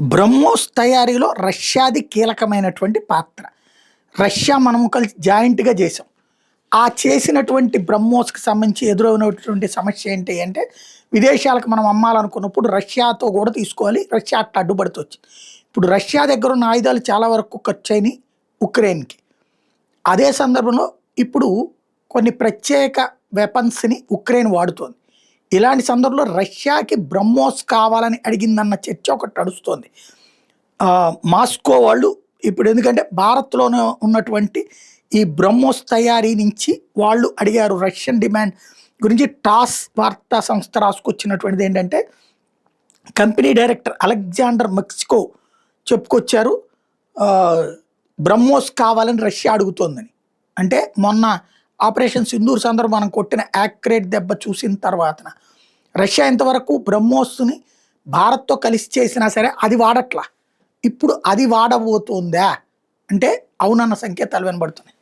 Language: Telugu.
బ్రహ్మోస్ తయారీలో రష్యాది కీలకమైనటువంటి పాత్ర. రష్యా మనము కలిసి జాయింట్‌గా చేసాం. ఆ చేసినటువంటి బ్రహ్మోస్‌కి సంబంధించి ఎదురైనటువంటి సమస్య ఏంటి అంటే, విదేశాలకు మనం అమ్మాలనుకున్నప్పుడు రష్యాతో కూడా తీసుకోవాలి. రష్యా అట్ట అడ్డుపడుతూ వచ్చింది. ఇప్పుడు రష్యా దగ్గర ఉన్న ఆయుధాలు చాలా వరకు ఖర్చయినాయి ఉక్రెయిన్‌కి. అదే సందర్భంలో ఇప్పుడు కొన్ని ప్రత్యేక వెపన్స్‌ని ఉక్రెయిన్ వాడుతోంది. ఇలాంటి సందర్భంలో రష్యాకి బ్రహ్మోస్ కావాలని అడిగిందన్న చర్చ ఒకటి నడుస్తోంది. మాస్కో వాళ్ళు ఇప్పుడు ఎందుకంటే భారత్‌లోనే ఉన్నటువంటి ఈ బ్రహ్మోస్ తయారీ నుంచి వాళ్ళు అడిగారు. రష్యన్ డిమాండ్ గురించి టాస్ వార్తా సంస్థ రాసుకొచ్చినటువంటిది ఏంటంటే, కంపెనీ డైరెక్టర్ అలెగ్జాండర్ మెక్సికో చెప్పుకొచ్చారు. ఆహ్, బ్రహ్మోస్ కావాలని రష్యా అడుగుతోందని. అంటే మొన్న ఆపరేషన్ సింధూర్ సందర్భం మనం కొట్టిన యాక్యురేట్ దెబ్బ చూసిన తర్వాతన రష్యా ఇంతవరకు బ్రహ్మోస్‌ని భారత్‌తో కలిసి చేసినా సరే అది వాడట్లా. ఇప్పుడు అది వాడబోతోందా? అంటే అవునన్న సంకేతాలు వినబడుతున్నాయి.